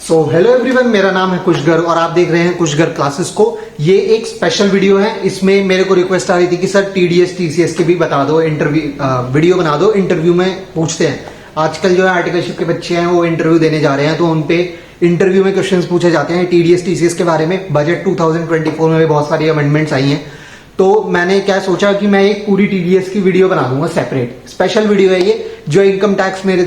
So hello everyone, मेरा नाम है कुशगर और आप देख रहे हैं कुशगर क्लासेस को। ये एक स्पेशल वीडियो है। इसमें मेरे को रिक्वेस्ट आ रही थी कि सर टीडीएस टीसीएस के भी बता दो, इंटरव्यू वीडियो बना दो, इंटरव्यू में पूछते हैं। आजकल जो है आर्टिकलशिप के बच्चे हैं वो इंटरव्यू देने जा रहे हैं, तो उनपे इंटरव्यू में क्वेश्चंस पूछे जाते हैं टीडीएस टीसीएस के बारे में। बजट 2024 में भी बहुत सारी अमेंडमेंट्स आई हैं, तो मैंने क्या सोचा कि मैं एक पूरी टीडीएस की वीडियो बना दूंगा, सेपरेट स्पेशल वीडियो है ये। जो इनकम टैक्स मेरे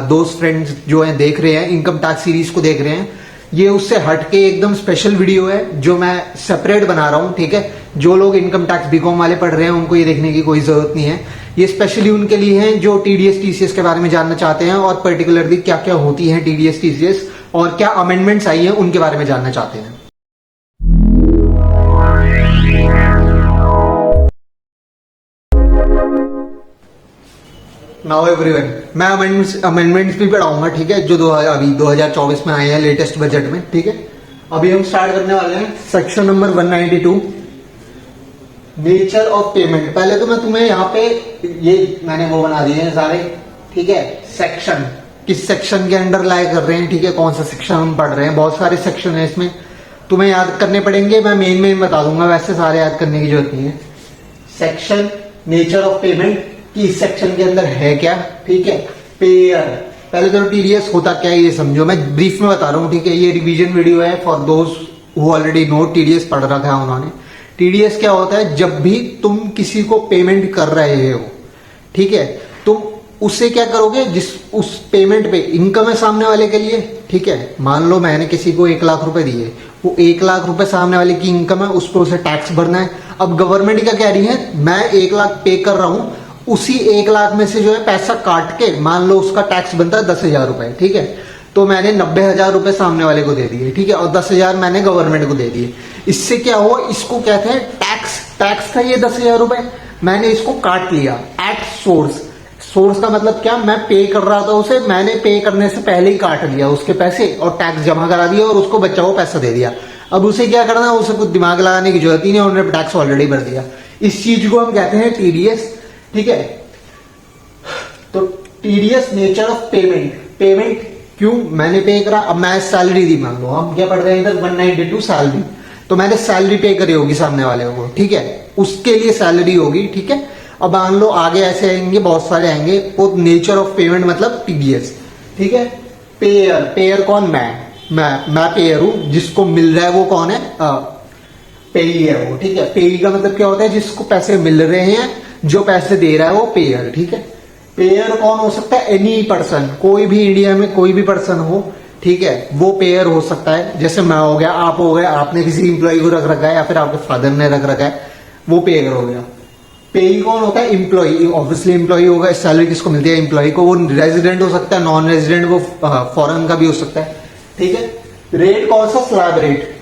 दोस्त फ्रेंड्स जो हैं देख रहे हैं, इनकम टैक्स सीरीज को देख रहे हैं, ये उससे हटके एकदम स्पेशल वीडियो है जो मैं सेपरेट बना रहा हूँ। ठीक है, जो लोग इनकम टैक्स बीकॉम वाले पढ़ रहे हैं उनको ये देखने की कोई जरूरत नहीं है। ये स्पेशली उनके लिए है जो टीडीएस टीसीएस के बारे में जानना चाहते हैं और पर्टिकुलरली क्या क्या होती है टीडीएस टीसीएस और क्या अमेंडमेंट्स आई है उनके बारे में जानना चाहते हैं। नाउ एवरीवन, मैं अमेंडमेंट्स भी पढ़ाऊंगा, ठीक है, जो अभी 2024 में आए हैं लेटेस्ट बजट में। ठीक है, अभी हम स्टार्ट करने वाले हैं section number 192, nature of payment. पहले तो मैं तुम्हें यहाँ पे ये मैंने वो बना दिए हैं सारे, ठीक है, सेक्शन किस सेक्शन के अंडर लाई कर रहे हैं, ठीक है, कौन सा सेक्शन हम पढ़ रहे हैं। बहुत सारे सेक्शन है इसमें, तुम्हें याद करने पड़ेंगे। मैं मेन बता दूंगा, वैसे सारे याद करने की जरूरत नहीं है। सेक्शन नेचर ऑफ पेमेंट कि इस सेक्शन के अंदर है क्या, ठीक है। पेयर, पहले तो टीडीएस होता क्या है ये समझो, मैं ब्रीफ में बता रहा हूँ, ठीक है। ये रिवीजन वीडियो है for those who already know, TDS पढ़ रखा है उन्होंने। टीडीएस क्या होता है, जब भी तुम किसी को पेमेंट कर रहे हो, ठीक है, तुम उससे क्या करोगे, जिस उस पेमेंट पे इनकम है सामने वाले के लिए, ठीक है। मान लो मैंने किसी को 1 लाख रुपए दिए, वो 1 लाख रुपए सामने वाले की इनकम है, उस पर उसे टैक्स भरना है। अब गवर्नमेंट क्या कह रही है, मैं 1 लाख पे कर रहा हूं, उसी 1 लाख में से जो है पैसा काट के मान लो उसका टैक्स बनता है 10,000 रुपए, ठीक है। तो मैंने 90,000 रुपए सामने वाले को दे दिए, ठीक है, और 10,000 मैंने गवर्नमेंट को दे दिए। इससे क्या हुआ, इसको कहते हैं टैक्स। टैक्स था ये 10,000 रुपए, मैंने इसको काट लिया एट सोर्स। सोर्स का मतलब क्या, मैं पे कर रहा था उसे, मैंने पे करने से पहले ही काट लिया उसके पैसे और टैक्स जमा करा दिया और उसको बच्चा को पैसा दे दिया। अब उसे क्या करना है, उसे कुछ दिमाग लगाने की जरूरत ही नहीं, उन्होंने टैक्स ऑलरेडी भर दिया। इस चीज को हम कहते हैं टीडीएस, ठीक है। तो TDS nature of payment, payment क्यों मैंने पे करा। अब मैं सैलरी दी, मान लो हम क्या पढ़ रहे हैं इधर 192 सैलरी, तो मैंने सैलरी पे करी होगी सामने वाले को, ठीक है, उसके लिए सैलरी होगी, ठीक है। अब मान लो आगे ऐसे आएंगे, बहुत सारे आएंगे, वो नेचर ऑफ पेमेंट मतलब टीडीएस, ठीक है। पेयर, पेयर कौन, मैं पेयर हूं, जिसको मिल रहा है वो कौन है, पेई है वो, ठीक है। पेई का मतलब क्या होता है, जिसको पैसे मिल रहे हैं, जो पैसे दे रहा है वो पेयर, ठीक है। पेयर कौन हो सकता है, एनी पर्सन, कोई भी इंडिया में कोई भी पर्सन हो, ठीक है, वो पेयर हो सकता है। जैसे मैं हो गया, आप हो गए, आपने किसी इंप्लॉय को रख रखा है या फिर आपके फादर ने रख रखा है, वो पेयर हो गया। पेई कौन होता है, एम्प्लॉय, ऑब्वियसली एम्प्लॉय होगा। सैलरी किसको मिलती है, एम्प्लॉय को। वो रेजिडेंट हो सकता है, नॉन रेजिडेंट, वो फॉरेन का भी हो सकता है, ठीक है। रेट कौन सा, स्लैब रेट।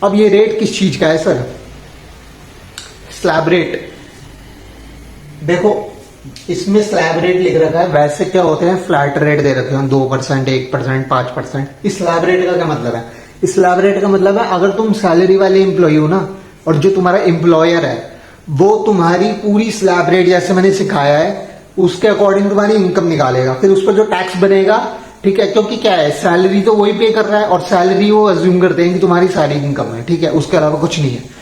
अब ये रेट किस चीज का है सर, स्लैब रेट। देखो इसमें स्लैब रेट लिख रखा है, वैसे क्या होते हैं फ्लैट रेट दे रखे हैं, 2%, 1%, 5%। इस स्लैब रेट का क्या मतलब है, इस स्लैब रेट का मतलब है अगर तुम सैलरी वाले एम्प्लॉय हो ना, और जो तुम्हारा एम्प्लॉयर है वो तुम्हारी पूरी स्लैब रेट जैसे मैंने सिखाया है उसके अकॉर्डिंग तुम्हारी इनकम निकालेगा, फिर उस पर जो टैक्स बनेगा, ठीक है। क्योंकि क्या है, सैलरी तो वही पे कर रहा है और सैलरी वो अज्यूम करते हैं कि तुम्हारी सारी इनकम है, ठीक है, उसके अलावा कुछ नहीं है।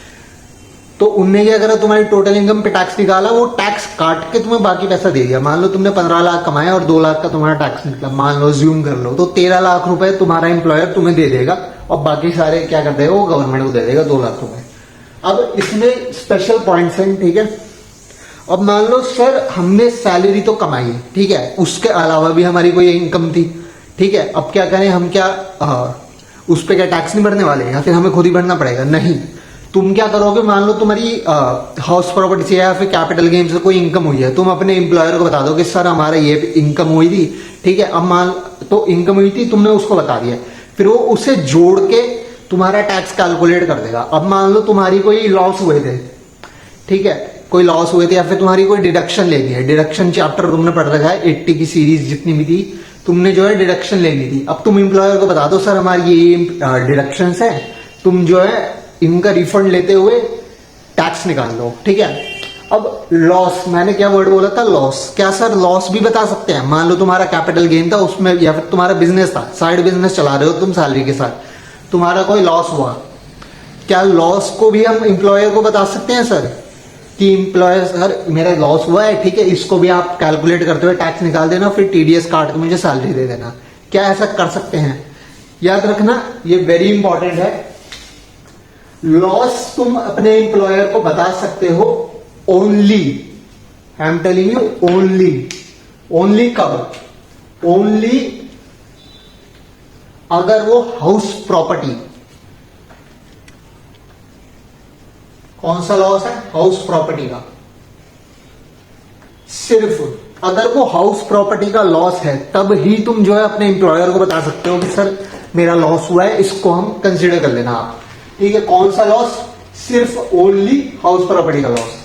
तो उनने क्या करा, तुम्हारी टोटल इनकम पे टैक्स निकाला, वो टैक्स काट के तुम्हें बाकी पैसा दे दिया। मान लो तुमने 15 लाख कमाया और 2 लाख का तुम्हारा टैक्स निकला, मान लो ज्यूम कर लो, तो 13 लाख रुपए तुम्हारा एम्प्लॉयर तुम्हें दे देगा और बाकी सारे क्या कर देगा, वो गवर्नमेंट को दे देगा 2 लाख रुपए। अब इसमें स्पेशल पॉइंट्स हैं, ठीक है। अब मान लो सर हमने सैलरी तो कमाई, ठीक है, उसके अलावा भी हमारी कोई इनकम थी, ठीक है। अब क्या करें हम, क्या उस पर क्या टैक्स नहीं भरने वाले या फिर हमें खुद ही भरना पड़ेगा, नहीं। तुम क्या करोगे, मान लो तुम्हारी हाउस प्रॉपर्टी से या फिर कैपिटल गेन से कोई इनकम हुई है, तुम अपने एम्प्लॉयर को बता दो कि सर हमारा ये इनकम हुई थी, ठीक है। अब मान तो इनकम हुई थी, तुमने उसको बता दिया, फिर वो उसे जोड़ के तुम्हारा टैक्स कैलकुलेट कर देगा। अब मान लो तुम्हारी कोई लॉस हुए थे, ठीक है, कोई लॉस हुए थे या फिर तुम्हारी कोई डिडक्शन लेनी है, डिडक्शन चैप्टर तुमने पढ़ रखा है, 80 की सीरीज जितनी भी थी, तुमने जो है डिडक्शन लेनी थी। अब तुम एम्प्लॉयर को बता दो सर हमारी ये डिडक्शन है, तुम जो है इनका रिफंड लेते हुए टैक्स निकाल लो, ठीक है। अब लॉस, मैंने क्या वर्ड बोला था, लॉस। क्या सर लॉस भी बता सकते हैं? मान लो तुम्हारा कैपिटल गेन था उसमें, या फिर तुम्हारा बिजनेस था, साइड बिजनेस चला रहे हो तुम सैलरी के साथ, तुम्हारा कोई लॉस हुआ, क्या लॉस को भी हम एम्प्लॉयर को बता सकते हैं सर कि एम्प्लॉयर सर मेरा लॉस हुआ है, ठीक है, इसको भी आप कैलकुलेट करते हुए टैक्स निकाल देना, फिर टीडीएस काट के मुझे सैलरी दे देना? क्या ऐसा कर सकते हैं? याद रखना ये वेरी इंपॉर्टेंट है। लॉस तुम अपने एम्प्लॉयर को बता सकते हो only, I am telling you only, only कब? ओनली अगर वो हाउस प्रॉपर्टी, कौन सा लॉस है? हाउस प्रॉपर्टी का। सिर्फ अगर वो हाउस प्रॉपर्टी का लॉस है तब ही तुम जो है अपने एम्प्लॉयर को बता सकते हो कि सर मेरा लॉस हुआ है, इसको हम कंसीडर कर लेना आप, ठीक है। कौन सा लॉस? सिर्फ ओनली हाउस प्रॉपर्टी का लॉस।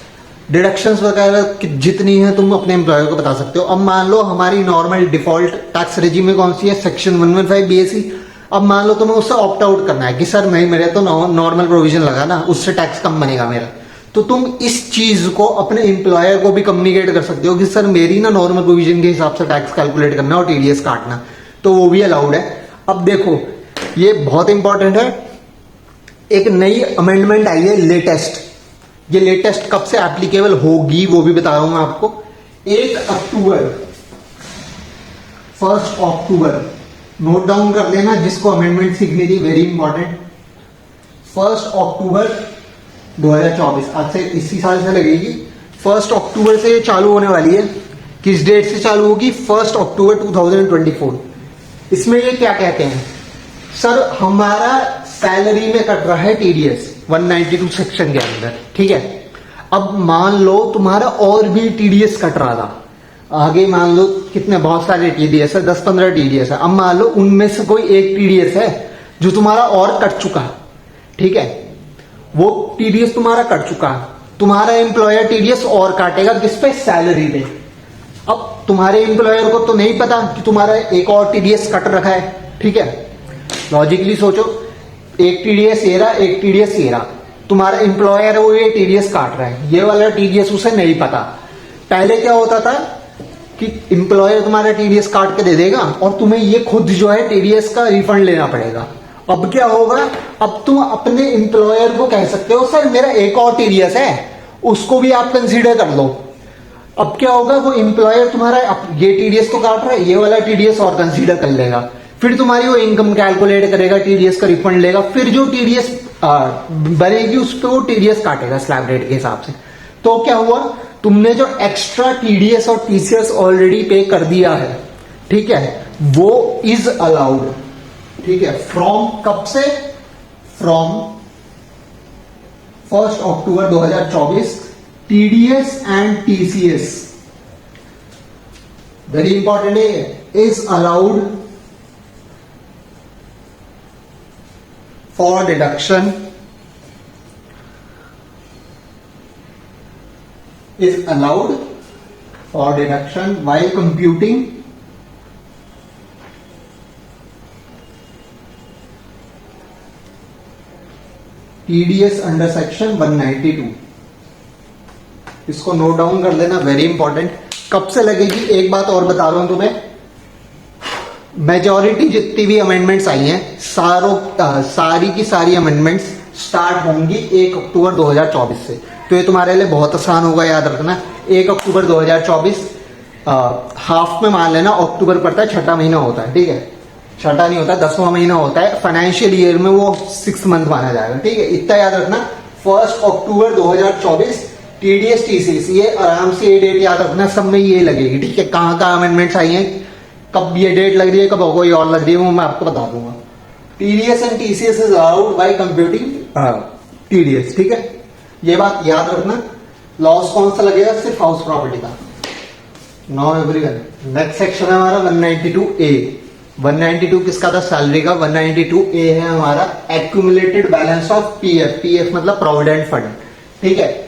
डिडक्शंस वगैरह जितनी है तुम अपने एम्प्लॉयर को बता सकते हो। अब मान लो हमारी नॉर्मल डिफॉल्ट टैक्स रेजिम में कौन सी है? Section 115 BSE. अब मान लो तुम्हें उससे ऑप्ट आउट करना है कि सर नहीं, मेरे तो नॉर्मल प्रोविजन लगा ना, उससे टैक्स कम बनेगा मेरा, तो तुम इस चीज को अपने एम्प्लॉयर को भी कम्युनिकेट कर सकते हो कि सर मेरी ना नॉर्मल प्रोविजन के हिसाब से टैक्स कैलकुलेट करना और टीडीएस काटना, तो वो भी अलाउड है। अब देखो ये बहुत इंपॉर्टेंट है, एक नई अमेंडमेंट आई है लेटेस्ट। ये लेटेस्ट कब से एप्लीकेबल होगी वो भी बता रहा हूं मैं आपको। 1 अक्टूबर, 1 अक्टूबर, नोट डाउन कर लेना जिसको अमेंडमेंट सीखनी थी, वेरी इंपॉर्टेंट। 1 अक्टूबर 2024, आज से इसी साल से लगेगी। 1 अक्टूबर से ये चालू होने वाली है। किस डेट से चालू होगी? 1 अक्टूबर 2024। इसमें ये क्या कहते हैं? सर हमारा सैलरी में कट रहा है टीडीएस 192 सेक्शन के अंदर, ठीक है। अब मान लो तुम्हारा और भी टीडीएस कट रहा था आगे, मान लो कितने, बहुत सारे टीडीएस है, 10-15 टीडीएस है। अब मान लो उनमें से कोई एक टीडीएस है जो तुम्हारा और कट चुका है, ठीक है, वो टीडीएस तुम्हारा कट चुका है, तुम्हारा एम्प्लॉयर टीडीएस और काटेगा किस पे? सैलरी पे। अब तुम्हारे एम्प्लॉयर को तो नहीं पता कि तुम्हारा एक और टीडीएस कट रखा है, ठीक है। लॉजिकली सोचो, एक टीडीएस ये रहा, एक टीडीएस ये रहा, तुम्हारा एम्प्लॉयर है वो ये टीडीएस काट रहा है, ये वाला टीडीएस उसे नहीं पता। पहले क्या होता था कि एम्प्लॉयर तुम्हारा टीडीएस काट के दे देगा और तुम्हें ये खुद जो है टीडीएस का रिफंड लेना पड़ेगा। अब क्या होगा? अब तुम अपने एम्प्लॉयर को कह सकते हो सर मेरा एक और टीडीएस है, उसको भी आप कंसीडर कर लो। अब क्या होगा? वो एम्प्लॉयर तुम्हारा ये टीडीएस तो काट रहा है, ये वाला टीडीएस और कंसीडर कर लेगा, फिर तुम्हारी वो इनकम कैलकुलेट करेगा, टीडीएस का रिफंड लेगा, फिर जो टीडीएस बनेगी उस पर वो टीडीएस काटेगा स्लैब रेट के हिसाब से। तो क्या हुआ? तुमने जो एक्स्ट्रा टीडीएस और टीसीएस ऑलरेडी पे कर दिया है, ठीक है, वो इज अलाउड, ठीक है। फ्रॉम कब से? From 1 October 2024, TDS and TCS, very important है, is allowed for deduction, is allowed for deduction while computing TDS under section 192। इसको नोट डाउन कर लेना, वेरी इंपॉर्टेंट। कब से लगेगी? एक बात और बता रहा हूं तुम्हें, मेजॉरिटी जितनी भी अमेंडमेंट्स आई हैं सारी की सारी अमेंडमेंट्स स्टार्ट होंगी 1 अक्टूबर 2024 से। तो ये तुम्हारे लिए बहुत आसान होगा, याद रखना। 1 अक्टूबर 2024 हाफ में मान लेना, अक्टूबर पड़ता है, छठा महीना होता है, ठीक है, छठा नहीं होता, 10वां महीना होता है फाइनेंशियल ईयर में, वो 6 मंथ माना जाएगा, ठीक है। इतना याद रखना, 1 अक्टूबर 2024 टीडीएस टीसीएस, ये आराम से ये डेट याद रखना, सब में ये लगेगी, ठीक है। कहाँ कहाँ अमेंडमेंट्स आई हैं, कब ये डेट लग रही है, कब कोई और लग रही है, वो मैं आपको बता दूंगा। TDS and TCS is allowed by computing TDS, ठीक है, ये बात याद रखना। लॉस कौन सा लगेगा? सिर्फ हाउस प्रॉपर्टी का। नाउ एवरीवन, नेक्स्ट सेक्शन है हमारा 192A। 192 किसका था? सैलरी का। 192A है हमारा accumulated balance of PF. PF मतलब प्रोविडेंट फंड, ठीक है।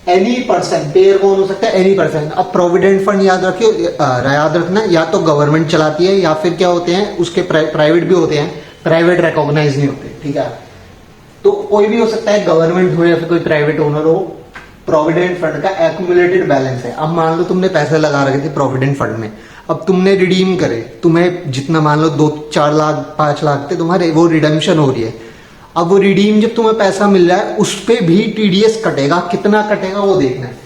एनी पर्सन, पेयर कौन हो सकता है? Any person. अब प्रोविडेंट फंड याद रखियो, याद रखना, या तो गवर्नमेंट चलाती है या फिर क्या होते हैं उसके प्राइवेट भी होते हैं, प्राइवेट रिकॉग्नाइज नहीं होते, ठीक है। तो कोई भी हो सकता है, गवर्नमेंट हो या फिर कोई प्राइवेट ओनर हो, प्रोविडेंट फंड का एक्यूमुलेटेड बैलेंस है। अब मान लो तुमने पैसे लगा रखे थे प्रोविडेंट फंड में, अब तुमने रिडीम करे, तुम्हें जितना मान लो 2-4 लाख 5 लाख थे तुम्हारे, वो रिडम्पशन हो रही है। अब वो रिडीम जब तुम्हें पैसा मिल रहा है उस पे भी टीडीएस कटेगा, कितना कटेगा वो देखना है।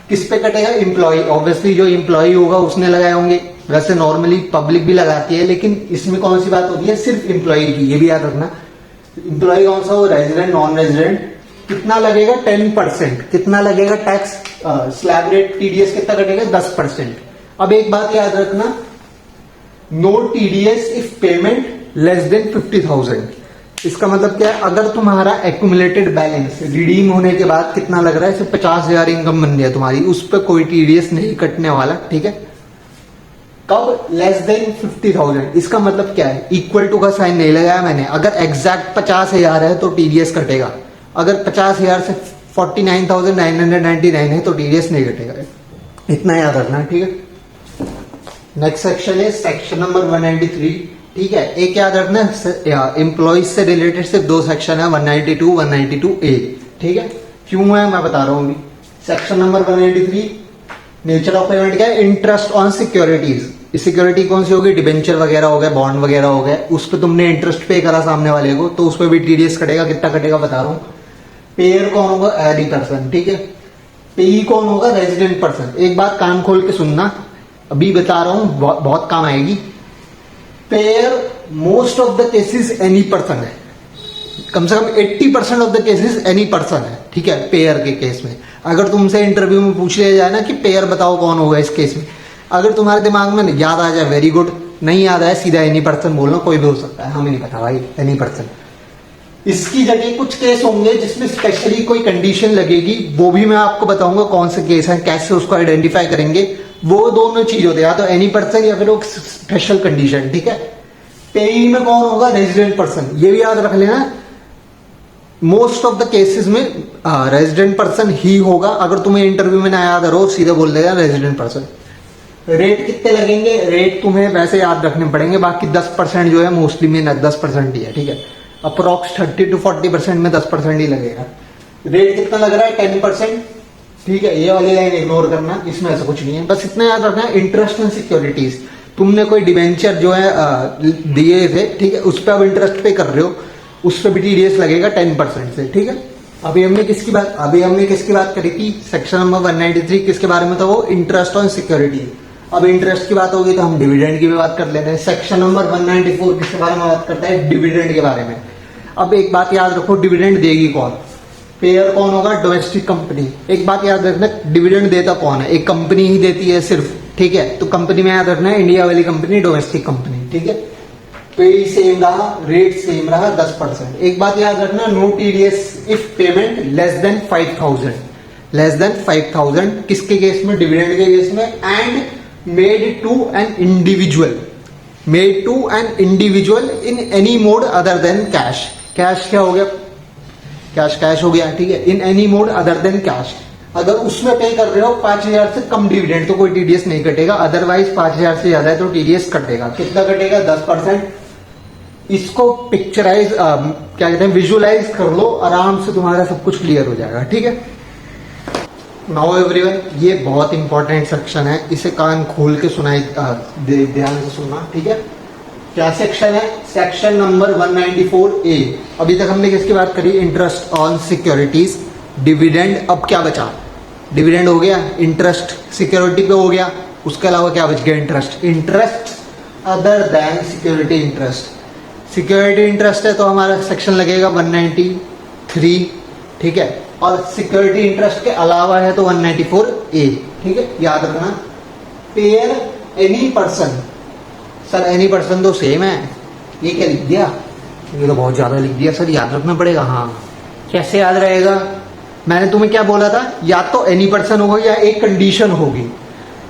किस पे कटेगा? एम्प्लॉय, ऑब्वियसली जो एम्प्लॉय होगा उसने लगाए होंगे, वैसे नॉर्मली पब्लिक भी लगाती है, लेकिन इसमें कौन सी बात होती है? सिर्फ एम्प्लॉय की, ये भी याद रखना। एम्प्लॉय कौन सा हो? Resident, non resident. कितना लगेगा? 10%। कितना लगेगा टैक्स? स्लैब रेट टीडीएस कितना कटेगा? 10%। अब एक बात याद रखना, no TDS if payment less than 50,000। इसका मतलब क्या है? अगर तुम्हारा एक्यूमुलेटेड बैलेंस रिडीम होने के बाद कितना लग रहा है, सिर्फ 50,000 इनकम बन गया तुम्हारी, उस पर कोई टीडीएस नहीं कटने वाला, ठीक है। कब? Less than 50,000। इसका मतलब क्या है? इक्वल टू का साइन नहीं लगाया मैंने। अगर एग्जैक्ट 50,000 है तो टीडीएस कटेगा, अगर 50,000 से 49,999 है तो टीडीएस नहीं कटेगा। इतना याद रखना, ठीक है। नेक्स्ट सेक्शन है सेक्शन नंबर 193, ठीक है। एक याद रखना, एम्प्लॉइज से रिलेटेड सिर्फ 2 सेक्शन है, 192, 192A, ठीक है। क्यों है मैं बता रहा हूं अभी। Section number 193, nature of payment क्या है? Interest on securities. सिक्योरिटी कौन सी होगी? डिबेंचर वगैरह हो गए, बॉन्ड वगैरह हो गए, उस पर तुमने इंटरेस्ट पे करा सामने वाले को, तो उस पर भी टीडीएस कटेगा। कितना कटेगा बता रहा हूं। पेयर कौन होगा? एडी पर्सन, ठीक है। पेई कौन होगा? Resident person. एक बात कान खोल के सुनना, अभी बता रहा हूं, बहुत काम आएगी। Pair most of the cases any person है, कम से कम 80% of the cases any person है, ठीक है। पेयर के केस में अगर तुमसे इंटरव्यू में पूछ लिया जाए ना कि पेयर बताओ कौन होगा इस केस में, अगर तुम्हारे दिमाग में याद आ जाए वेरी गुड, नहीं याद आए सीधा एनी पर्सन बोलना, कोई भी हो सकता है, हमें नहीं पता भाई, एनी पर्सन। इसकी जगह कुछ केस होंगे जिसमें स्पेशली कोई कंडीशन लगेगी, वो भी मैं आपको बताऊंगा कौन से केस हैं, कैसे उसको आइडेंटिफाई करेंगे। वो दोनों चीज होते हैं, या तो एनी पर्सन या फिर वो स्पेशल कंडीशन, ठीक है। पेई में कौन होगा? Resident person. ये भी याद रख लेना, मोस्ट ऑफ द केसेस में रेजिडेंट पर्सन ही होगा। अगर तुम्हें इंटरव्यू में ना याद हो सीधे बोल देगा रेजिडेंट पर्सन। रेट कितने लगेंगे? रेट तुम्हें वैसे याद रखने पड़ेंगे, बाकी 10% जो है मोस्टली में 10% ही है, ठीक है। अप्रोक्स 30 to 40% में 10% ही लगेगा। रेट कितना लग रहा है? 10%, ठीक है। ये वाली लाइन इग्नोर करना, इसमें ऐसा कुछ नहीं है, बस इतना याद रखना है। इंटरेस्ट ऑन सिक्योरिटीज, तुमने कोई डिवेंचर जो है दिए थे, ठीक है, उस पर अब इंटरेस्ट पे कर रहे हो, उस पर भी टीडीएस लगेगा 10% से, ठीक है। अभी हमने किसकी बात करी थी? सेक्शन नंबर 193 किसके बारे में था? वो इंटरेस्ट ऑन सिक्योरिटी। अब इंटरेस्ट की बात होगी तो हम डिविडेंड की भी बात कर लेते हैं। सेक्शन नंबर 194 किसके बारे में बात करता है? डिविडेंड के बारे में। अब एक बात याद रखो, डिविडेंड देगी कौन? पेयर कौन होगा? Domestic company. एक बात याद रखना, डिविडेंड देता कौन है? एक कंपनी ही देती है सिर्फ, ठीक है। तो कंपनी में याद रखना है इंडिया वाली कंपनी, डोमेस्टिक कंपनी, ठीक है। पेई सेम रहा, रेट सेम रहा 10%। एक बात याद रखना, no TDS if payment less than 5,000। Less than 5,000 किसके केस में? डिविडेंड के केस में। And made to an individual, made to an individual in any mode other than cash. Cash क्या हो गया? कैश हो गया, ठीक है। In any mode other than cash, अगर उसमें पे कर रहे हो 5,000 से कम डिविडेंड तो कोई टीडीएस नहीं कटेगा, अदरवाइज 5,000 से ज्यादा है तो टीडीएस कटेगा। कितना कटेगा? 10%। इसको पिक्चराइज क्या कहते हैं, विजुअलाइज कर लो, आराम से तुम्हारा सब कुछ क्लियर हो जाएगा, ठीक है। नाउ एवरीवन, ये बहुत इंपॉर्टेंट सेक्शन है, इसे कान खोल के सुनाई, ध्यान से सुनना, ठीक है। क्या सेक्शन है? Section number 194A। अभी तक हमने किसकी बात करी? Interest on securities, dividend. अब क्या बचा? डिविडेंड हो गया, इंटरेस्ट सिक्योरिटी पे हो गया, उसके अलावा क्या बच गया? Interest. Interest other than security interest. Security interest है तो हमारा सेक्शन लगेगा 193, ठीक है। और सिक्योरिटी इंटरेस्ट के अलावा है तो 194A, ठीक है। याद रखना, pair any person. Sir any person तो सेम है, ये क्या लिख दिया? ये तो बहुत ज्यादा लिख दिया सर, याद रखना पड़ेगा। हाँ, कैसे याद रहेगा? मैंने तुम्हें क्या बोला था? या तो एनी पर्सन होगा या एक कंडीशन होगी,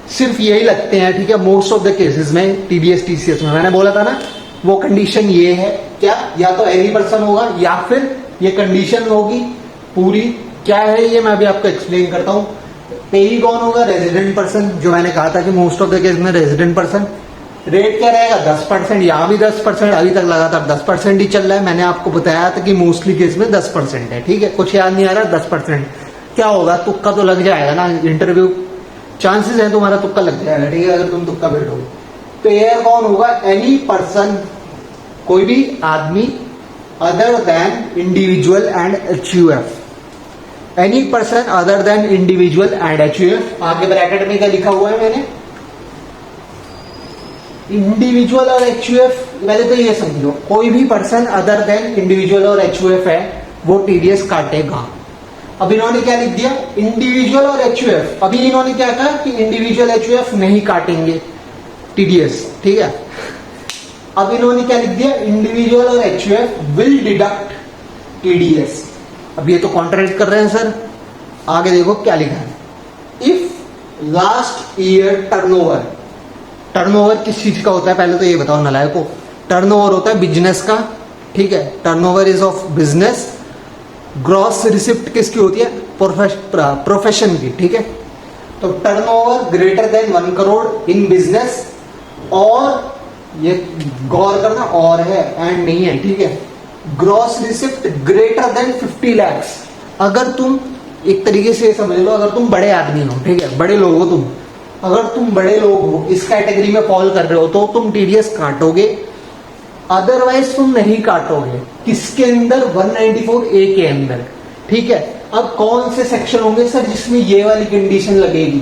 सिर्फ यही लगते हैं, ठीक है। मोस्ट ऑफ द केसेस में टीडीएस टीसीएस में मैंने बोला था ना, वो कंडीशन ये है क्या? या तो एनी पर्सन होगा या फिर ये कंडीशन होगी पूरी। क्या है ये मैं अभी आपको एक्सप्लेन करता हूँ। पेई कौन होगा? रेजिडेंट पर्सन, जो मैंने कहा था कि मोस्ट ऑफ द केस में रेजिडेंट पर्सन। रेट क्या रहेगा? 10%। यहाँ भी 10%, अभी तक लगातार 10% ही चल रहा है। मैंने आपको बताया था कि मोस्टली केस में 10% है, ठीक है। कुछ याद नहीं आ रहा, 10%। क्या होगा, तुक्का तो लग जाएगा ना, इंटरव्यू चांसेस है तुम्हारा तुक्का लग जाएगा, ठीक है, अगर तुम तुक्का बैठोगे। पेयर कौन होगा, एनी पर्सन, कोई भी आदमी, other than individual and HUF, any person other than individual and HUF. आगे ब्रैकेट में क्या लिखा हुआ है मैंने, इंडिविजुअल और एचयूएफ, पहले तो ये समझो, कोई भी पर्सन अदर देन इंडिविजुअल और एचयूएफ है वो टीडीएस काटेगा। अब इन्होंने क्या लिख दिया, इंडिविजुअल और एचयूएफ। अभी इन्होंने क्या कहा कि इंडिविजुअल एचयूएफ नहीं काटेंगे टीडीएस, ठीक है। अब इन्होंने क्या लिख दिया, इंडिविजुअल और एचयूएफ विल डिडक्ट टीडीएस। अब ये तो कॉन्ट्रडिक्ट कर रहे हैं सर। आगे देखो क्या लिखा है, if last year turnover, turnover किस चीज का होता है पहले तो ये बताओ नलायक को। टर्नओवर होता है बिजनेस का, ठीक है, turnover is of business. Gross receipt किसकी होती है, प्रोफेशन की, ठीक है। तो turnover greater than 1 crore in business, और ये गौर करना और है एंड नहीं है, ठीक है। Gross receipt greater than 50 lakhs। अगर तुम एक तरीके से समझ लो, अगर तुम बड़े आदमी हो, ठीक है, बड़े लोग हो तुम, अगर तुम बड़े लोग हो, इस कैटेगरी में फॉल कर रहे हो तो तुम टीडीएस काटोगे, अदरवाइज तुम नहीं काटोगे। किसके अंदर, 194A के अंदर, ठीक है। अब कौन से सेक्शन होंगे सर जिसमें ये वाली कंडीशन लगेगी,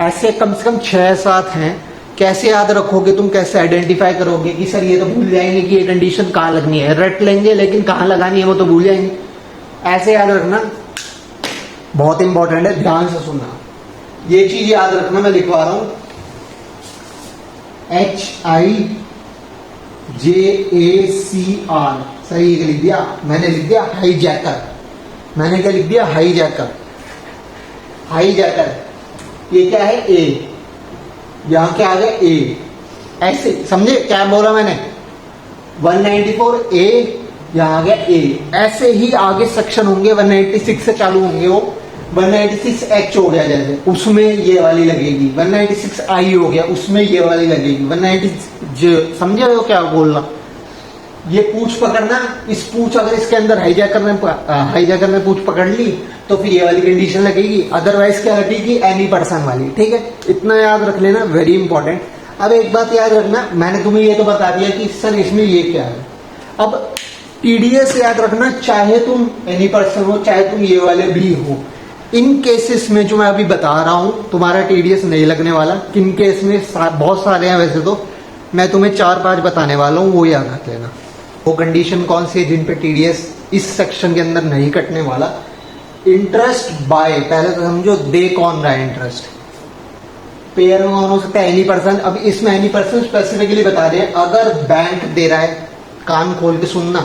ऐसे कम से कम 6-7 हैं। कैसे याद रखोगे तुम, कैसे आइडेंटिफाई करोगे कि सर ये तो भूल जाएंगे कि ये कंडीशन कहाँ लगनी है, रट लेंगे लेकिन कहाँ लगानी है वो तो भूल जाएंगे। ऐसे याद रखना, बहुत इंपॉर्टेंट है, ध्यान से सुनना, ये चीज याद रखना। मैं लिखवा रहा हूं, HIJACR, सही लिख दिया मैंने, लिख दिया हाईजैकर। मैंने क्या लिख दिया, हाईजैकर। हाईजैकर ये क्या है, ए, यहां क्या आ गया, ए, ऐसे समझे क्या बोला मैंने, 194A यहां आ गया ए। ऐसे ही आगे सेक्शन होंगे, 196 से चालू होंगे वो, 196H हो गया जैसे, उसमें ये वाली लगेगी, 196I हो गया उसमें ये वाली लगेगी, 196, समझे हो क्या बोलना। ये पूछ पकड़ना, इस पूछ अगर इसके अंदर हाईजैकर ने पूछ पकड़ ली तो फिर ये वाली कंडीशन लगेगी, अदरवाइज क्या लगेगी, एनी पर्सन वाली, ठीक है। इतना याद रख लेना, वेरी इंपॉर्टेंट। अब एक बात याद रखना, मैंने तुम्हें ये तो बता दिया कि सर इसमें ये क्या है। अब टीडीएस याद रखना, चाहे तुम एनी पर्सन हो, चाहे तुम ये वाले भी हो, इन केसेस में जो मैं अभी बता रहा हूं तुम्हारा टीडीएस नहीं लगने वाला। किन केस में, बहुत सारे हैं वैसे तो, मैं तुम्हें 4-5 बताने वाला हूं, वो याद रख लेना। वो कंडीशन कौन सी है जिन पे टीडीएस इस सेक्शन के अंदर नहीं कटने वाला। इंटरेस्ट बाय, पहले तो समझो दे कौन रहा है इंटरेस्ट, पेयर में कौन हो सकता है, एनी पर्सन। अब इसमें एनी पर्सन स्पेसिफिकली बता रहे हैं, अगर बैंक दे रहा है, कान खोल के सुनना,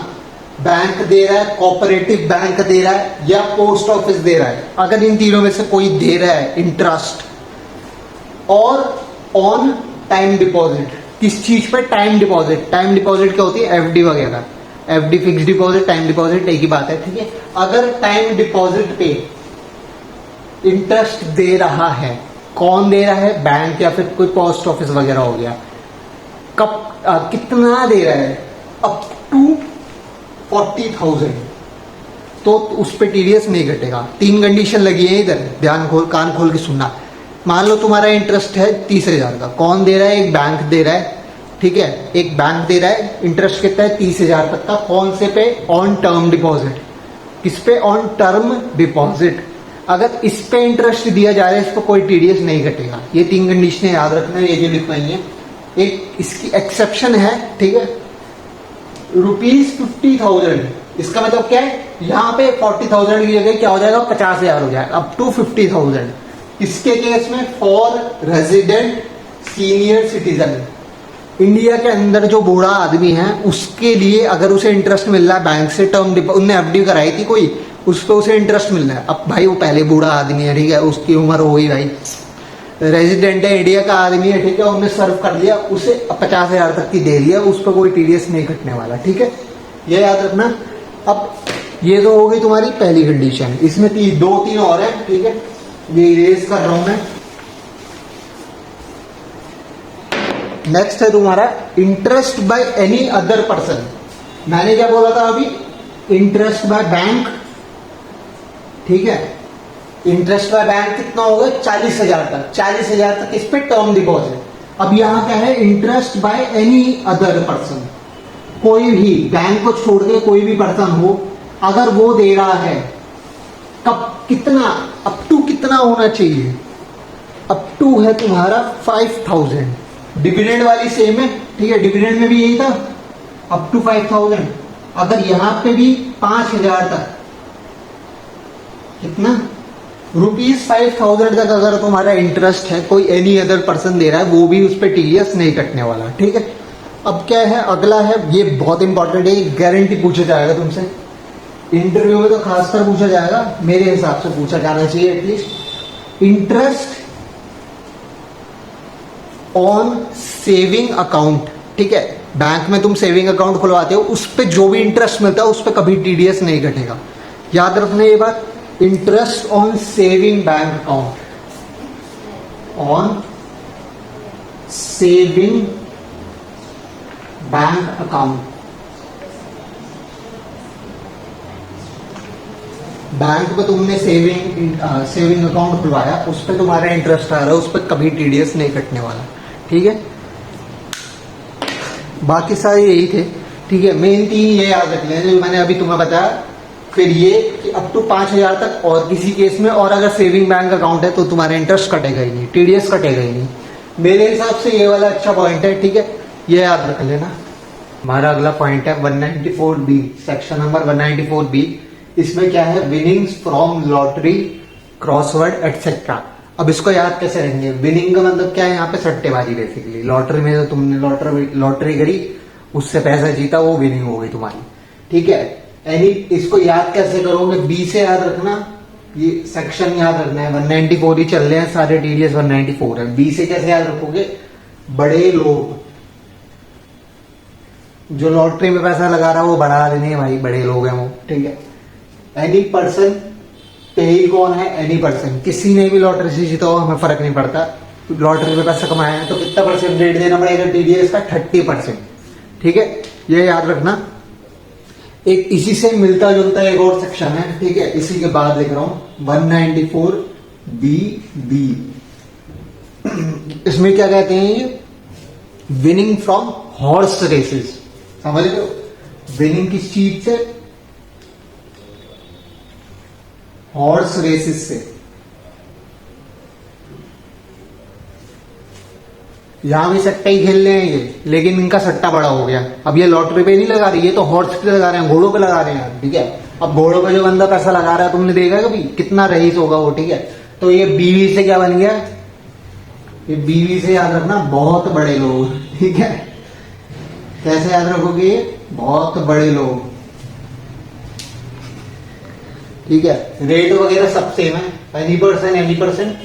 बैंक दे रहा है, कोऑपरेटिव बैंक दे रहा है, या पोस्ट ऑफिस दे रहा है, अगर इन तीनों में से कोई दे रहा है इंटरेस्ट, और ऑन टाइम डिपॉजिट, किस चीज पे, टाइम डिपॉजिट। टाइम डिपॉजिट क्या होती है, एफडी वगैरह, FD fix deposit, time deposit एक ही बात है, ठीक है। अगर टाइम डिपॉजिट पे इंटरेस्ट दे रहा है, कौन दे रहा है, बैंक या फिर कोई पोस्ट ऑफिस वगैरह हो गया, कब कितना दे रहा है, अप टू 40,000, तो उस पे टीडीएस नहीं घटेगा। 3 कंडीशन लगी है इधर, कान खोल के सुनना। मान लो तुम्हारा इंटरेस्ट है 30,000 का, कौन दे रहा है, एक बैंक दे रहा है, ठीक है, एक बैंक दे रहा है, इंटरेस्ट कितना है 30,000 तक का, कौन से पे, ऑन टर्म डिपॉजिट। किस पे, ऑन टर्म डिपॉजिट। अगर इस पे इंटरेस्ट दिया जा रहा है, इस पर कोई टीडीएस नहीं घटेगा। ये 3 कंडीशनें याद रखना, ये जो लिखवाई है। एक इसकी एक्सेप्शन है, ठीक है, ₹50,000, इसका मतलब क्या है, यहाँ पे 40,000 की जगह क्या हो जाएगा, 50,000 हो जाएगा, अप टू 50,000। इसके केस में for resident senior citizen, India के अंदर जो बूढ़ा आदमी है उसके लिए अगर उसे इंटरेस्ट मिल रहा है बैंक से, टर्म उनने एफडी कराई थी कोई, उस पर उसे इंटरेस्ट मिल रहा है। अब भाई वो पहले बूढ़ा आदमी है, ठीक है, उसकी उम्र हो गई भाई, रेजिडेंट है, इंडिया का आदमी है, ठीक है, उन्हें सर्व कर लिया, उसे 50,000 तक की दे दिया, उस पर कोई टीडीएस नहीं कटने वाला, ठीक है, ये याद रखना। अब ये तो हो गई तुम्हारी पहली कंडीशन, इसमें 2-3 और है, ठीक है, ये इरेज कर रहा हूं मैं। नेक्स्ट है तुम्हारा interest by any other person. मैंने क्या बोला था अभी, इंटरेस्ट बाय बैंक, ठीक है, इंटरेस्ट का बैंक कितना होगा 40,000 तक, 40,000 तक इस पे टर्म डिपॉजिट। अब यहाँ क्या है, interest by any other person, कोई भी बैंक को छोड़ के कोई भी पर्सन हो, अगर वो दे रहा है, कब कितना, अप टू कितना होना चाहिए, अप टू है तुम्हारा 5,000। डिविडेंड वाली सेम है, ठीक है, डिविडेंड में भी यही था, अप टू 5,000। अगर यहां पे भी 5,000 तक, कितना ₹5,000 तक अगर तुम्हारा इंटरेस्ट है, कोई एनी अदर पर्सन दे रहा है, वो भी उस पर टीडीएस नहीं कटने वाला, ठीक है। अब क्या है, अगला है, ये बहुत इंपॉर्टेंट है, गारंटी पूछा जाएगा तुमसे इंटरव्यू में, तो खासकर पूछा जाएगा, मेरे हिसाब से पूछा जाना चाहिए at least. Interest on saving account, ठीक है, बैंक में तुम सेविंग अकाउंट खुलवाते हो, उस पर जो भी इंटरेस्ट मिलता है उस पर कभी टीडीएस नहीं कटेगा, याद रखना ये बात। Interest on saving bank account, on saving bank account, bank में तुमने सेविंग अकाउंट खुलवाया, उस पर तुम्हारा इंटरेस्ट आ रहा है, उस पर कभी टीडीएस नहीं कटने वाला, ठीक है। बाकी सारे यही थे, ठीक है, मेन 3 ये याद रख लें जो मैंने अभी तुम्हें बताया। फिर ये कि अप टू 5,000 तक, और किसी केस में, और अगर सेविंग बैंक अकाउंट है तो तुम्हारा इंटरेस्ट कटेगा ही नहीं, टीडीएस कटेगा ही नहीं। मेरे हिसाब से ये वाला अच्छा पॉइंट है, ठीक है, ये याद रख लेना। हमारा अगला पॉइंट है 194B, सेक्शन नंबर 194B। इसमें क्या है, winnings from lottery, crossword etcetera. अब इसको याद कैसे रहेंगे, विनिंग का मतलब क्या है, यहाँ पे सट्टेबाजी बेसिकली। लॉटरी में तो तुमने लॉटरी करी, उससे पैसा जीता, वो विनिंग हो गई तुम्हारी, ठीक है। यानी इसको याद कैसे करोगे, बी से याद रखना, ये सेक्शन याद रखना है, 194 ही चल रहे हैं सारे, टीडीएस 194 है। बी से कैसे याद रखोगे, बड़े लोग, जो लॉटरी में पैसा लगा रहा है वो बढ़ा रहे हैं भाई, बड़े लोग हैं वो, ठीक है। एनी पर्सन, पेई कौन है, एनी पर्सन, किसी ने भी लॉटरी से जीता हो, हमें फर्क नहीं पड़ता, लॉटरी में पैसा कमाया है तो कितना परसेंट रेट देना पड़ेगा टीडीएस का, 30%, ठीक है, ये याद रखना। एक इसी से मिलता जुलता एक और सेक्शन है, ठीक है, इसी के बाद लिख रहा हूं 194BB। इसमें क्या कहते हैं, ये विनिंग फ्रॉम हॉर्स रेसेस, समझ रहे हो, विनिंग किस चीज से, हॉर्स रेसेस से। यहां भी सट्टा ही खेल रहे हैं ये, लेकिन इनका सट्टा बड़ा हो गया, अब ये लॉटरी पे नहीं लगा रही, ये तो हॉर्स पे लगा रहे हैं, घोड़ों पे लगा रहे हैं, ठीक है। अब घोड़ों पे जो बंदा पैसा लगा रहा है, तुमने देखा कभी कितना रईस होगा वो, ठीक है। तो ये बीवी से क्या बन गया, ये बीवी से याद रखना, बहुत बड़े लोग, ठीक है। कैसे याद रखोगे, बहुत बड़े लोग, ठीक है। रेट वगैरह सब सेम है, एनी परसेंट,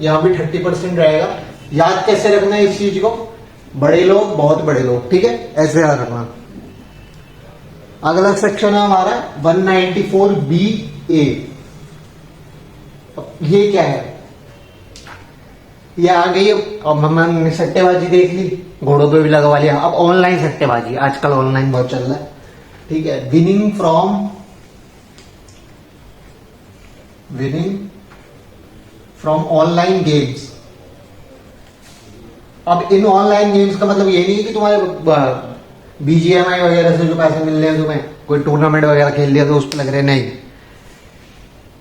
यहां भी 30% रहेगा। याद कैसे रखना है इस चीज को, बड़े लोग, बहुत बड़े लोग, ठीक है, ऐसे याद रखना। अगला सेक्शन है हमारा 194BA। ये क्या है, ये आ गई। अब हमने सट्टेबाजी देख ली, घोड़ों पे भी लगवा लिया, अब ऑनलाइन सट्टेबाजी, आजकल ऑनलाइन बहुत चल रहा है, ठीक है। Winning from online games. अब इन ऑनलाइन गेम्स का मतलब ये नहीं है कि तुम्हारे BGMI वगैरह से जो पैसे मिल रहे हैं तुम्हें, कोई टूर्नामेंट वगैरह खेल लिया तो उस पर लग रहे, नहीं।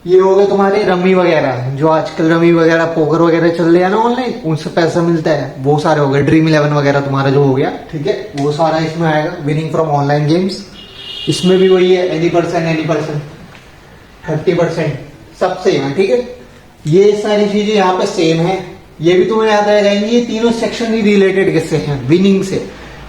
ये हो गए तुम्हारे रमी वगैरह, जो आजकल रमी वगैरह, पोकर वगैरह चल रहे हैं ना ऑनलाइन, उनसे पैसा मिलता है, वो सारे हो गए। ड्रीम 11 वगैरह तुम्हारा जो हो गया, ठीक है, वो सारा इसमें आएगा, विनिंग फ्रॉम ऑनलाइन गेम्स। इसमें भी वही है, एनी परसेंट, 30%, सब सेम है, ठीक है। ये सारी चीजें यहाँ पे सेम है, ये भी तुम्हें याद आ जाएंगी। ये तीनों सेक्शन ही रिलेटेड किससे हैं, विनिंग से।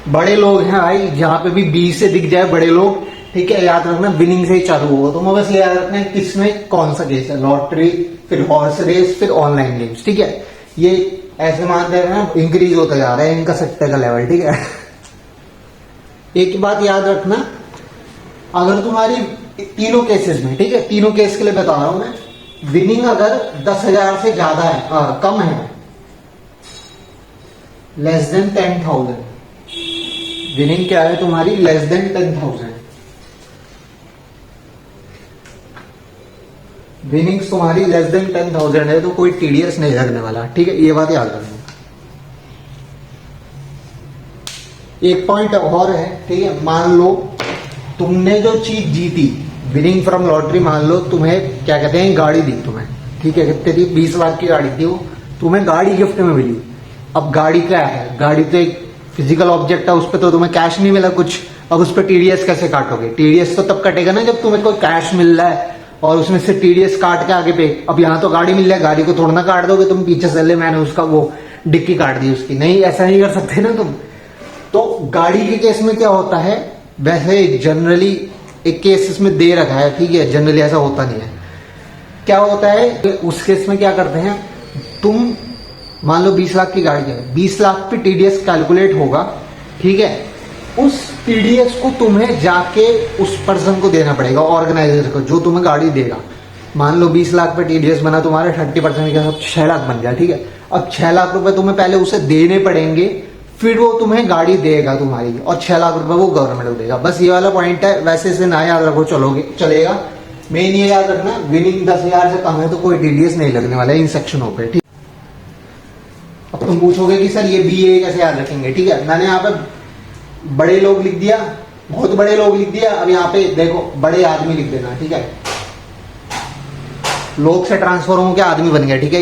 बड़े लोग हैं भाई, जहां पे भी बी से दिख जाए बड़े लोग, ठीक है, याद रखना विनिंग से ही चालू होगा। तुम्हें बस याद रखना है किसमें कौन सा केस है, लॉटरी, फिर हॉर्स रेस, फिर ऑनलाइन गेम्स, ठीक है। ये ऐसे मानते हैं ना, इंक्रीज होता जा रहा है इनका सट्टे का लेवल, ठीक है। एक बात याद रखना, अगर तुम्हारी तीनों केसेस में, ठीक है, तीनों केस के लिए बता रहा हूं मैं, विनिंग अगर 10,000 से ज्यादा है, कम है, लेस देन 10,000, विनिंग क्या है तुम्हारी, लेस देन 10,000, विनिंग्स तुम्हारी लेस देन 10,000 है तो कोई टीडीएस नहीं लगने वाला, ठीक है, ये बात याद रखना। एक पॉइंट और है, ठीक है, मान लो तुमने जो चीज जीती विनिंग फ्रॉम लॉटरी, मान लो तुम्हें क्या कहते हैं गाड़ी दी तुम्हें, ठीक है, कितने थी 20 लाख की गाड़ी थी वो, तुम्हें गाड़ी गिफ्ट में मिली। अब गाड़ी क्या है, गाड़ी तो एक फिजिकल ऑब्जेक्ट है, उस पर तो तुम्हें कैश नहीं मिला कुछ, अब उस पर टीडीएस कैसे काटोगे? टीडीएस तो तब कटेगा ना जब तुम्हें कोई कैश मिल रहा है और उसमें से टीडीएस काट के आगे पे। अब यहाँ तो गाड़ी मिल रहा है, गाड़ी को थोड़ा ना काट दोगे तुम पीछे से, ले मैंने उसका वो डिक्की काट दी उसकी, नहीं, ऐसा नहीं कर सकते ना तुम। तो गाड़ी के केस में क्या होता है, वैसे जनरली एक केस इसमें दे रखा है, ठीक है, जनरली ऐसा होता नहीं है। क्या होता है उस केस में, क्या करते हैं, तुम मान लो 20 लाख की गाड़ी है, 20 लाख पे टीडीएस कैलकुलेट होगा, ठीक है, उस टीडीएस को तुम्हें जाके उस पर्सन को देना पड़ेगा, ऑर्गेनाइजर को, जो तुम्हें गाड़ी देगा। मान लो 20 लाख पे टीडीएस बना तुम्हारा, 30% का सब 6 लाख बन गया, ठीक है। अब 6 लाख रुपए तुम्हें पहले उसे देने पड़ेंगे, फिर वो तुम्हें गाड़ी देगा तुम्हारी, और 6 लाख रुपए वो गवर्नमेंट को देगा। बस ये वाला पॉइंट है, वैसे इसे ना याद रखो चलेगा। मेन ये याद रखना, विनिंग 10,000 से कम है तो कोई टीडीएस नहीं लगने वाला है इन सेक्शनों पे, ठीक। अब तुम पूछोगे कि सर ये बीए कैसे याद रखेंगे, ठीक है, मैंने यहाँ पे बड़े लोग लिख दिया, बहुत बड़े लोग लिख दिया। अब यहाँ पे देखो बड़े आदमी लिख देना, ठीक है, लोग से ट्रांसफर हो के आदमी बन गया, ठीक है।